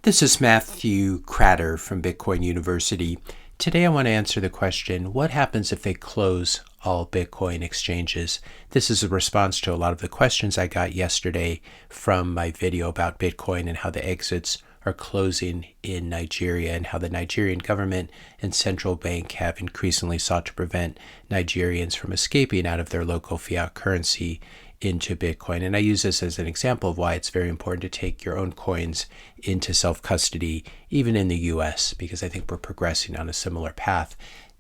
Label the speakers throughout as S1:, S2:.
S1: This is Matthew Kratter from Bitcoin University. Today I want to answer the question, what happens if they close all Bitcoin exchanges? This is a response to a lot of the questions I got yesterday from my video about Bitcoin and how the exits are closing in Nigeria and how the Nigerian government and central bank have increasingly sought to prevent Nigerians from escaping out of their local fiat currency into Bitcoin. And I use this as an example of why it's very important to take your own coins into self-custody, even in the US, because I think we're progressing on a similar path.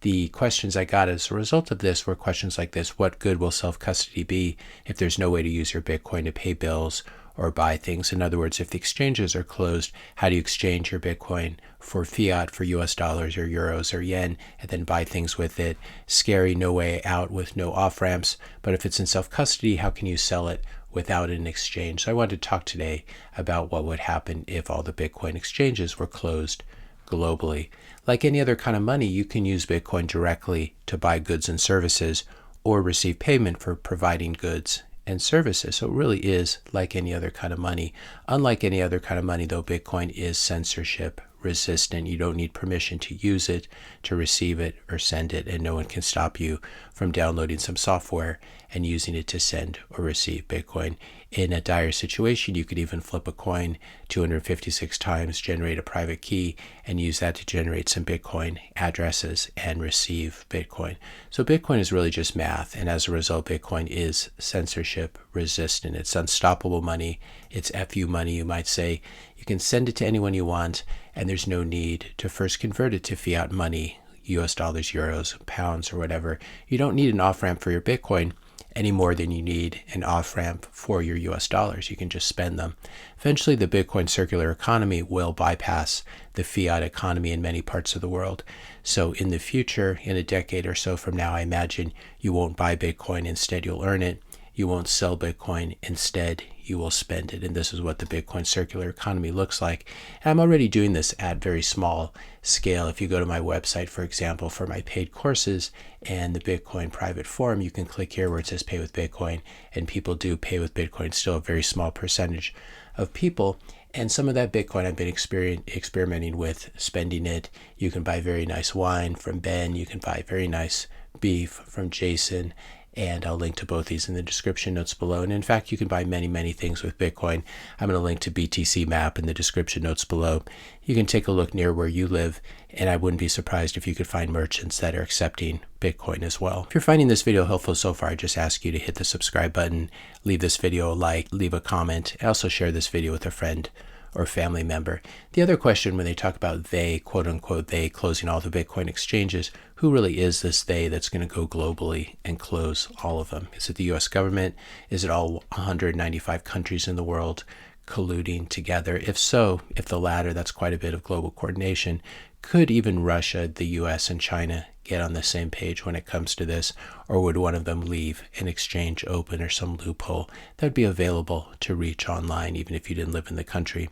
S1: The questions I got as a result of this were questions like this: what good will self-custody be if there's no way to use your Bitcoin to pay bills or buy things? In other words, if the exchanges are closed, how do you exchange your Bitcoin for fiat, for US dollars or euros or yen, and then buy things with it? Scary, no way out with no off-ramps. But if it's in self-custody, how can you sell it without an exchange? So I wanted to talk today about what would happen if all the Bitcoin exchanges were closed globally. Like any other kind of money, you can use Bitcoin directly to buy goods and services or receive payment for providing goods and services. So it really is like any other kind of money. Unlike any other kind of money, though, Bitcoin is censorship resistant. You don't need permission to use it, to receive it, or send it, and no one can stop you from downloading some software and using it to send or receive Bitcoin. In a dire situation, you could even flip a coin 256 times, generate a private key, and use that to generate some Bitcoin addresses and receive Bitcoin. So Bitcoin is really just math, and as a result, Bitcoin is censorship resistant. It's unstoppable money. It's FU money, you might say. You can send it to anyone you want, and there's no need to first convert it to fiat money, US dollars, euros, pounds, or whatever. You don't need an off-ramp for your Bitcoin any more than you need an off-ramp for your US dollars. You can just spend them. Eventually, the Bitcoin circular economy will bypass the fiat economy in many parts of the world. So in the future, in a decade or so from now, I imagine you won't buy Bitcoin. Instead, you'll earn it. You won't sell Bitcoin. Instead, you will spend it. And this is what the Bitcoin circular economy looks like. And I'm already doing this at very small scale. If you go to my website, for example, for my paid courses and the Bitcoin private forum, you can click here where it says pay with Bitcoin, and people do pay with Bitcoin, still a very small percentage of people. And some of that Bitcoin I've been experimenting with spending it. You can buy very nice wine from Ben. You can buy very nice beef from Jason. And I'll link to both these in the description notes below. And in fact, you can buy many, many things with Bitcoin. I'm going to link to BTC Map in the description notes below. You can take a look near where you live, and I wouldn't be surprised if you could find merchants that are accepting Bitcoin as well. If you're finding this video helpful so far, I just ask you to hit the subscribe button, leave this video a like, leave a comment, and also share this video with a friend or family member. The other question when they talk about they, quote unquote, they closing all the Bitcoin exchanges, who really is this they that's going to go globally and close all of them? Is it the US government? Is it all 195 countries in the world colluding together? If so, if the latter, that's quite a bit of global coordination. Could even Russia, the US, and China get on the same page when it comes to this? Or would one of them leave an exchange open or some loophole that would be available to reach online even if you didn't live in the country?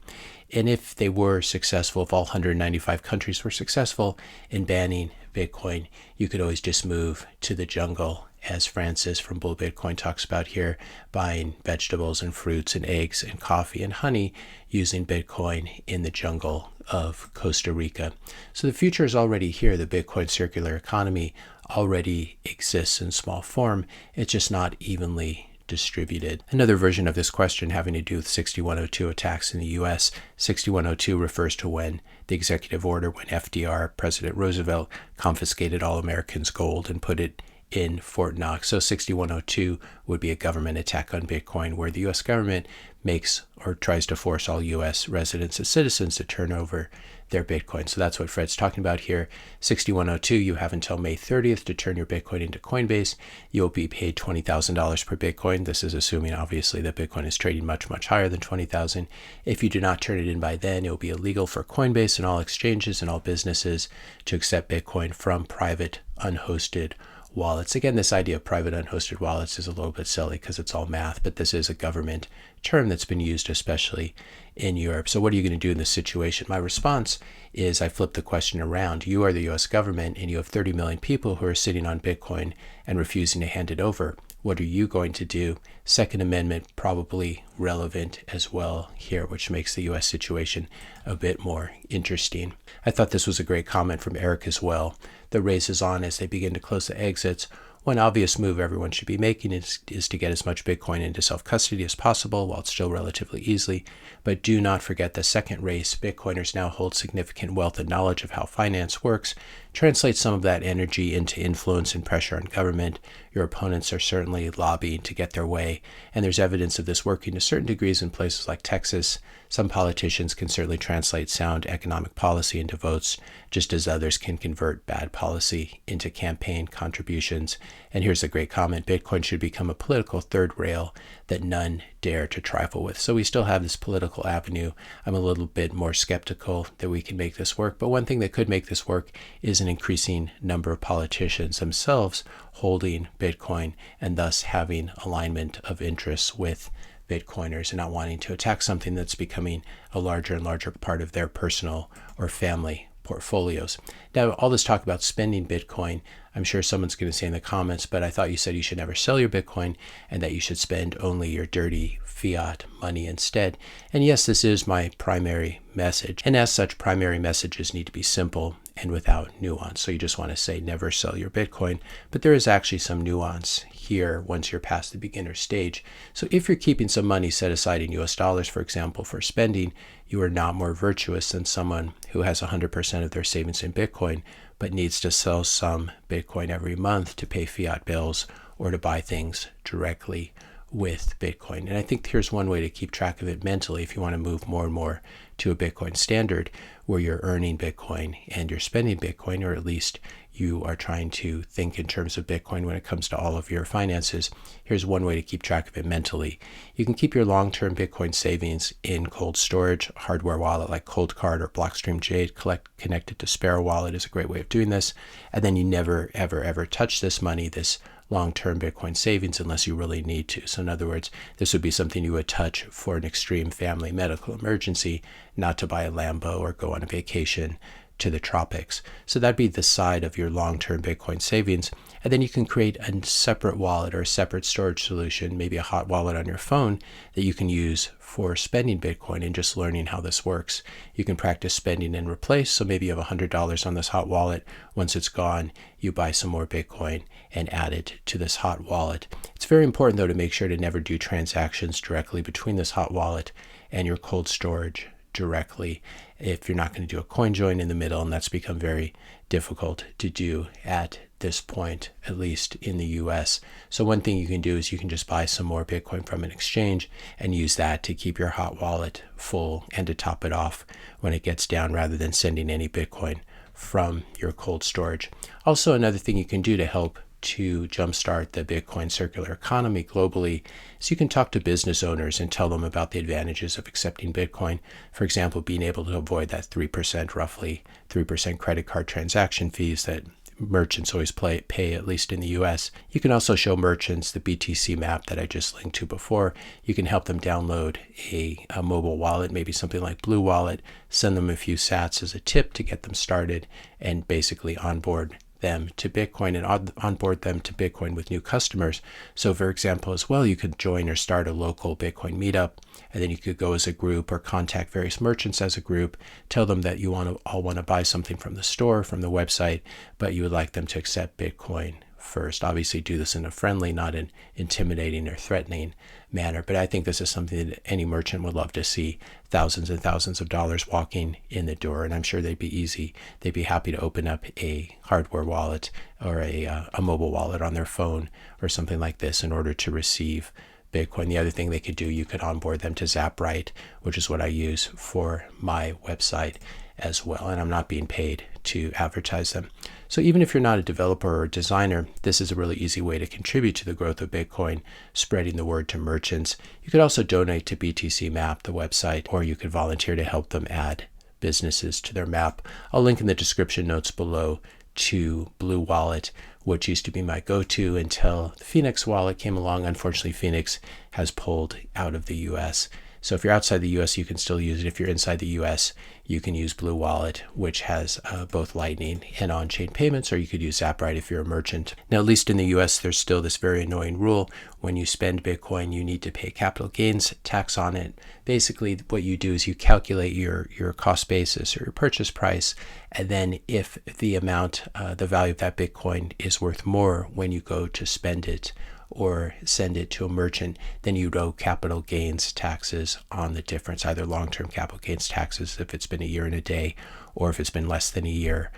S1: And if they were successful, if all 195 countries were successful in banning Bitcoin, you could always just move to the jungle, as Francis from Bull Bitcoin talks about here, buying vegetables and fruits and eggs and coffee and honey using Bitcoin in the jungle of Costa Rica. So the future is already here. The Bitcoin circular economy already exists in small form. It's just not evenly distributed. Another version of this question having to do with 6102 attacks in the US. 6102 refers to when the executive order, when FDR, President Roosevelt, confiscated all Americans' gold and put it in Fort Knox. So 6102 would be a government attack on Bitcoin where the US government makes or tries to force all US residents and citizens to turn over their Bitcoin. So that's what Fred's talking about here. 6102, you have until May 30th to turn your Bitcoin into Coinbase. You'll be paid $20,000 per Bitcoin. This is assuming, obviously, that Bitcoin is trading much, much higher than 20,000. If you do not turn it in by then, it will be illegal for Coinbase and all exchanges and all businesses to accept Bitcoin from private, unhosted wallets. Again, this idea of private unhosted wallets is a little bit silly because it's all math, but this is a government term that's been used especially in Europe. So what are you going to do in this situation? My response is I flip the question around. You are the US government and you have 30 million people who are sitting on Bitcoin and refusing to hand it over. What are you going to do? Second Amendment probably relevant as well here, which makes the U.S. situation a bit more interesting. I thought this was a great comment from Eric as well. The race is on as they begin to close the exits. One obvious move everyone should be making is to get as much Bitcoin into self-custody as possible while it's still relatively easily. But do not forget the second race. Bitcoiners now hold significant wealth and knowledge of how finance works. Translate some of that energy into influence and pressure on government. Your opponents are certainly lobbying to get their way, and there's evidence of this working to certain degrees in places like Texas. Some politicians can certainly translate sound economic policy into votes, just as others can convert bad policy into campaign contributions. And here's a great comment: Bitcoin should become a political third rail that none dare to trifle with. So we still have this political avenue. I'm a little bit more skeptical that we can make this work, but one thing that could make this work is an increasing number of politicians themselves holding Bitcoin and thus having alignment of interests with Bitcoiners and not wanting to attack something that's becoming a larger and larger part of their personal or family portfolios. Now, all this talk about spending Bitcoin, I'm sure someone's going to say in the comments, but I thought you said you should never sell your Bitcoin and that you should spend only your dirty fiat money instead. And yes, this is my primary message. And as such, primary messages need to be simple and without nuance. So you just want to say never sell your Bitcoin, but there is actually some nuance here once you're past the beginner stage. So if you're keeping some money set aside in US dollars, for example, for spending, you are not more virtuous than someone who has 100% of their savings in Bitcoin, but needs to sell some Bitcoin every month to pay fiat bills or to buy things directly with Bitcoin. And I think here's one way to keep track of it mentally if you want to move more and more to a Bitcoin standard where you're earning Bitcoin and you're spending Bitcoin, or at least you are trying to think in terms of Bitcoin when it comes to all of your finances. Here's one way to keep track of it mentally. You can keep your long-term Bitcoin savings in cold storage. Hardware wallet like Coldcard or Blockstream Jade connected to Sparrow Wallet is a great way of doing this. And then you never, ever, ever touch this money, this long-term Bitcoin savings, unless you really need to. So in other words, this would be something you would touch for an extreme family medical emergency, not to buy a Lambo or go on a vacation to the tropics. So that'd be the side of your long-term Bitcoin savings. And then you can create a separate wallet or a separate storage solution, maybe a hot wallet on your phone that you can use for spending Bitcoin and just learning how this works. You can practice spending and replace. So maybe you have $100 on this hot wallet. Once it's gone, you buy some more Bitcoin and add it to this hot wallet. It's very important, though, to make sure to never do transactions directly between this hot wallet and your cold storage directly if you're not going to do a coin join in the middle, and that's become very difficult to do at this point, at least in the US. So one thing you can do is you can just buy some more Bitcoin from an exchange and use that to keep your hot wallet full and to top it off when it gets down, rather than sending any Bitcoin from your cold storage. Also, another thing you can do to help to jumpstart the Bitcoin circular economy globally is you can talk to business owners and tell them about the advantages of accepting Bitcoin. For example, being able to avoid that 3%, roughly 3% credit card transaction fees that merchants always pay, at least in the US. You can also show merchants the BTC map that I just linked to before. You can help them download a mobile wallet, maybe something like Blue Wallet, send them a few sats as a tip to get them started, and basically onboard them to Bitcoin and onboard them to Bitcoin with new customers. So for example, as well, you could join or start a local Bitcoin meetup, and then you could go as a group or contact various merchants as a group, tell them that you all want to buy something from the store, from the website, but you would like them to accept Bitcoin first. Obviously do this in a friendly, not an intimidating or threatening manner. But I think this is something that any merchant would love to see, thousands and thousands of dollars walking in the door. And I'm sure they'd be happy to open up a hardware wallet or a mobile wallet on their phone or something like this in order to receive Bitcoin. The other thing they could do, you could onboard them to Zapwrite, which is what I use for my website as well. And I'm not being paid to advertise them. So even if you're not a developer or a designer, this is a really easy way to contribute to the growth of Bitcoin, spreading the word to merchants. You could also donate to BTC Map, the website, or you could volunteer to help them add businesses to their map. I'll link in the description notes below to Blue Wallet, which used to be my go-to until the Phoenix wallet came along. Unfortunately, Phoenix has pulled out of the US. So if you're outside the US, you can still use it. If you're inside the US, you can use Blue Wallet, which has both Lightning and on-chain payments, or you could use Zapprite if you're a merchant. Now, at least in the US, there's still this very annoying rule. When you spend Bitcoin, you need to pay capital gains tax on it. Basically, what you do is you calculate your cost basis or your purchase price, and then if the amount, the value of that Bitcoin is worth more when you go to spend it or send it to a merchant, then you'd owe capital gains taxes on the difference, either long-term capital gains taxes if it's been a year and a day, or if it's been less than a year,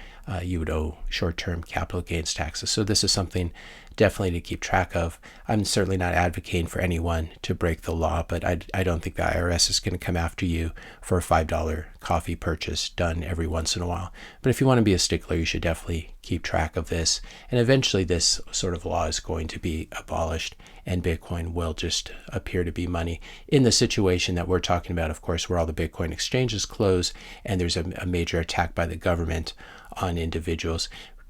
S1: you would owe short-term capital gains taxes. So this is something definitely to keep track of. I'm certainly not advocating for anyone to break the law, but I don't think the IRS is going to come after you for a $5 coffee purchase done every once in a while. But if you want to be a stickler, you should definitely keep track of this. And eventually this sort of law is going to be abolished and Bitcoin will just appear to be money. In the situation that we're talking about, of course, where all the Bitcoin exchanges close and there's a major attack by the government on individuals,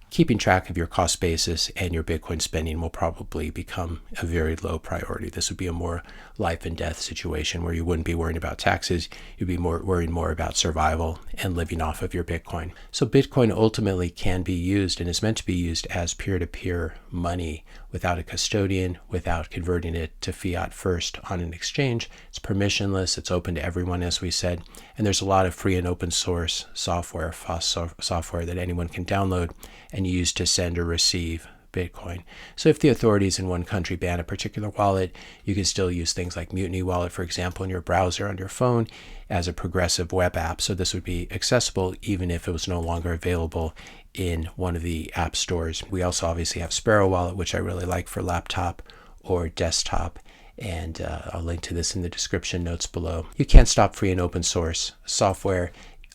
S1: keeping track of your cost basis and your Bitcoin spending will probably become a very low priority. This would be a more life and death situation where you wouldn't be worrying about taxes. You'd be worrying more about survival and living off of your Bitcoin. So Bitcoin ultimately can be used and is meant to be used as peer-to-peer money without a custodian, without converting it to fiat first on an exchange. It's permissionless. It's open to everyone, as we said. And there's a lot of free and open source software, FOSS software that anyone can download and use to send or receive Bitcoin. So if the authorities in one country ban a particular wallet, you can still use things like Mutiny Wallet, for example, in your browser on your phone as a progressive web app. So this would be accessible even if it was no longer available in one of the app stores. We also obviously have Sparrow Wallet, which I really like for laptop or desktop. And I'll link to this in the description notes below. You can't stop free and open source software.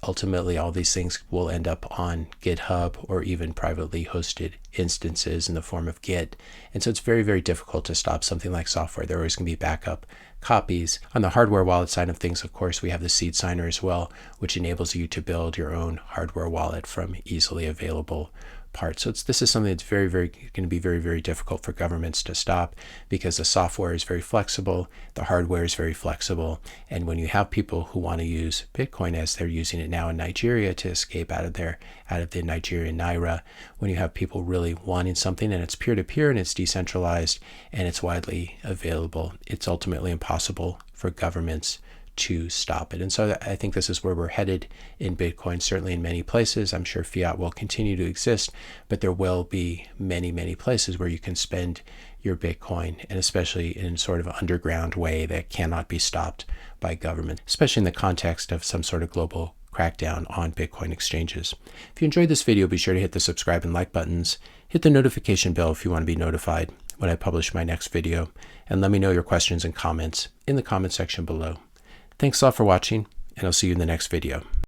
S1: Ultimately, all these things will end up on GitHub or even privately hosted instances in the form of Git. And so it's very, very difficult to stop something like software. There always going to be backup copies. On the hardware wallet side of things, of course, we have the Seed Signer as well, which enables you to build your own hardware wallet from easily available parts. So this is something that's very, very going to be very, very difficult for governments to stop because the software is very flexible, the hardware is very flexible, and when you have people who want to use Bitcoin as they're using it now in Nigeria to escape out of the Nigerian Naira, when you have people really wanting something and it's peer-to-peer and it's decentralized and it's widely available, it's ultimately impossible for governments to stop it. And so I think this is where we're headed in Bitcoin, certainly in many places. I'm sure fiat will continue to exist, but there will be many, many places where you can spend your Bitcoin, and especially in sort of an underground way that cannot be stopped by government, especially in the context of some sort of global crackdown on Bitcoin exchanges. If you enjoyed this video, be sure to hit the subscribe and like buttons. Hit the notification bell if you want to be notified when I publish my next video, and let me know your questions and comments in the comment section below. Thanks a lot for watching, and I'll see you in the next video.